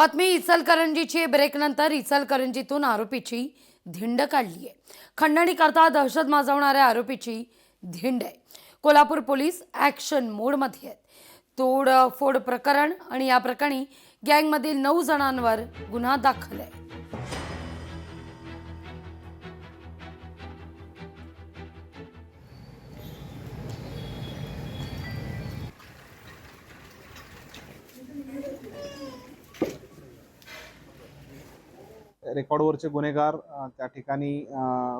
बातमी इचलकरंजीची ब्रेकनंतर इचलकरंजीतून आरोपीची धिंड काढली आहे। खंडणी करता दहशत माजवणाऱ्या आरोपीची धिंड आहे। कोल्हापूर पोलीस ॲक्शन मोडमध्ये आहेत। तोडफोड प्रकरण आणि या प्रकरणी गँगमधील 9 जणांवर गुन्हा दाखल आहे। रेकॉर्डवरचे गुन्हेगार त्या ठिकाणी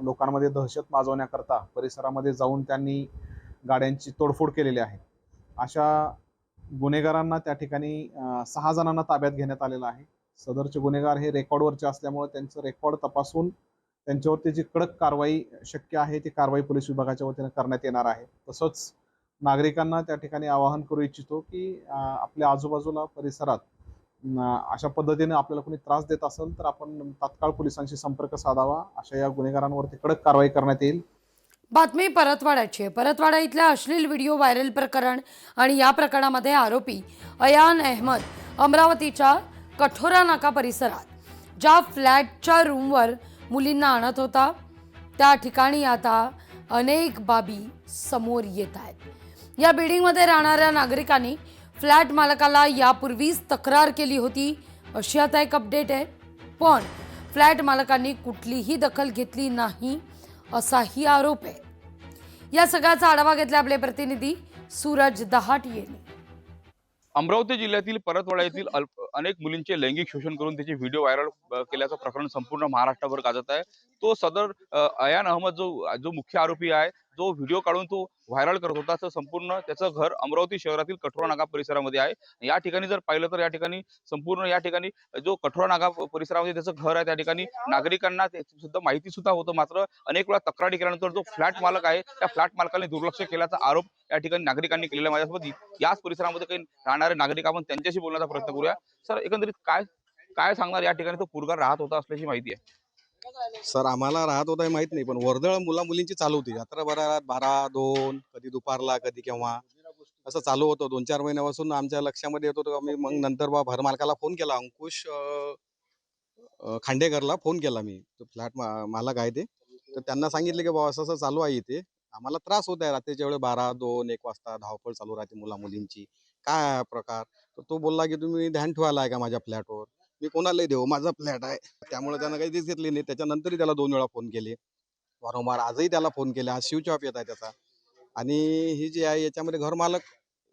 लोकांमध्ये दहशत माजवण्याकरता परिसरामध्ये जाऊन त्यांनी गाड्यांची तोडफोड केलेली आहे। अशा गुन्हेगारांना त्या ठिकाणी 6 जणांना ताब्यात घेण्यात आलेलं आहे। सदरचे गुन्हेगार हे रेकॉर्डवरचे असल्यामुळे त्यांचं रेकॉर्ड तपासून त्यांच्यावरती जी कडक कारवाई शक्य आहे ती कारवाई पोलीस विभागाच्या वतीने करण्यात येणार आहे। तसंच नागरिकांना त्या ठिकाणी आवाहन करू इच्छितो की आपल्या आजूबाजूला परिसरात अशा पद्धतीने आपल्याला कोणी त्रास देत असेल तर आपण तात्काळ पोलिसांशी संपर्क साधावा। अशा या गुन्हेगारांवरती कडक कारवाई करण्यात येईल। बातमी परतवाड्याची आहे। परतवाडा इथल्या अश्लील व्हिडिओ व्हायरल प्रकरण आणि या प्रकरणामध्ये आरोपी अयान अहमद अमरावतीच्या कठोरा नाका परिसरात ज्या फ्लॅटच्या रूमवर मुलींना आणत होता त्या ठिकाणी आता अनेक बाबी समोर येत आहेत। या बिल्डिंगमध्ये राहणाऱ्या नागरिकांनी फ्लॅट मालकाला यापूर्वीच तक्रार केली होती अशी आता एक अपडेट आहे। पण फ्लॅट मालकांनी कुठलीही दखल घेतली नाही असाही आरोप आहे। या सगळ्याचा आढावा घेतला आपले प्रतिनिधी सूरज दहाट यांनी। अमरावती जिल्ह्यातील परतवाडा येथील अनेक मुलींचे लैंगिक शोषण करून त्याचे व्हिडिओ व्हायरल केल्याचं प्रकरण संपूर्ण महाराष्ट्रभर गाजत आहे। तो सदर अयान अहमद जो मुख्य आरोपी आहे, जो व्हिडिओ काढून तो व्हायरल करत होता, तर संपूर्ण त्याचं घर अमरावती शहरातील कठोरा नाका परिसरामध्ये आहे। या ठिकाणी जर पाहिलं तर या ठिकाणी संपूर्ण या ठिकाणी जो कठोरा नाका परिसरामध्ये त्याचं घर आहे त्या ठिकाणी नागरिकांना सुद्धा माहिती सुद्धा होतं। मात्र अनेक वेळा तक्रारी केल्यानंतर जो फ्लॅट मालक आहे त्या फ्लॅट मालकाने दुर्लक्ष केल्याचा आरोप या ठिकाणी नागरिकांनी केलेला। माझ्यासोबत याच परिसरामध्ये काही राहणारे नागरिक आपण त्यांच्याशी बोलण्याचा प्रयत्न करूया। सर, एकंदरीत काय सांगणार, या ठिकाणी तो पोरगा राहत होता असल्याची माहिती आहे? सर, आम्हाला राहत होता माहित नाही, पण वर्दळ मुलींची चालू होती रात्रभरात 12-2, कधी दुपारला कधी केव्हा असं चालू होतं। 2-4 महिन्यापासून आमच्या लक्षामध्ये येत होतं। आम्ही मग नंतर घरमालकाला फोन केला, अंकुश खांडेकरला फोन केला मी, तो फ्लॅट मालक आहे ते, तर त्यांना सांगितले की बाबा असं असं चालू आहे इथे, आम्हाला त्रास होत आहे रात्रीच्या वेळेस 12-2-1 वाजता धावपळ चालू राहते मुलींची, काय आहे प्रकार? तर तो बोलला की तुम्ही ध्यान ठेवायला आहे का माझ्या फ्लॅटवर? मी कोणालाही देऊ, माझा फ्लॅट आहे। त्यामुळे त्यानं काही दिस घेतली नाही। त्याच्यानंतरही त्याला 2 वेळा फोन केले वारंवार, आजही त्याला फोन केले। आज स्विच ऑफ येत आहे त्याचा। आणि ही जी आहे याच्यामध्ये घरमालक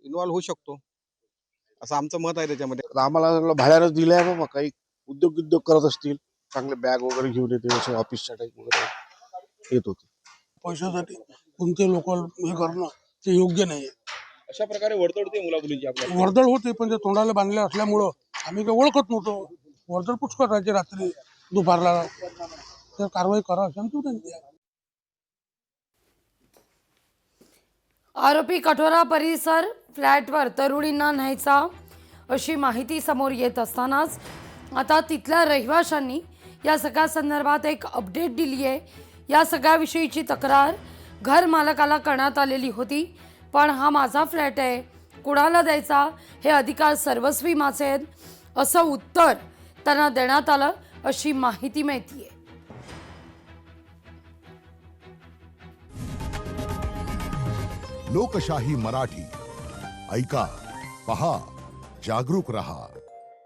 इन्व्हॉल्व होऊ शकतो असं आमचं मत आहे त्याच्यामध्ये। आम्हाला भाड्यानं दिलंय बाबा, काही उद्योग करत असतील, चांगले बॅग वगैरे घेऊन येते, असे ऑफिसच्या टाईप वगैरे येत होते। पैशासाठी कोणते लोक हे करणं ते योग्य नाही। अशा प्रकारे वर्दळ होते मुलींची आपल्या? वर्दळ होते, पण ते तोंडाला बांधले असल्यामुळं आम्ही काही ओळखत नव्हतो। वर्दळ पुष्कळ राहायचे रात्री दुपारला, तर कारवाई करा असं आमची विनंती आहे। आरोपी कठोरा परिसर फ्लॅटवर तरुणींना न्यायचा अशी माहिती समोर येत असतानाच आता तिथल्या रहिवाशांनी या सगळ्या संदर्भात एक अपडेट दिली आहे। या सगळ्याविषयीची तक्रार घर मालकाला करण्यात आलेली होती, पण हा माझा फ्लॅट आहे, कुणाला द्यायचा, हे अधिकार सर्वस्वी माझे आहेत असं उत्तर त्यांना देण्यात आलं अशी माहिती मिळतीये। लोकशाही मराठी ऐका, पहा, जागरूक रहा।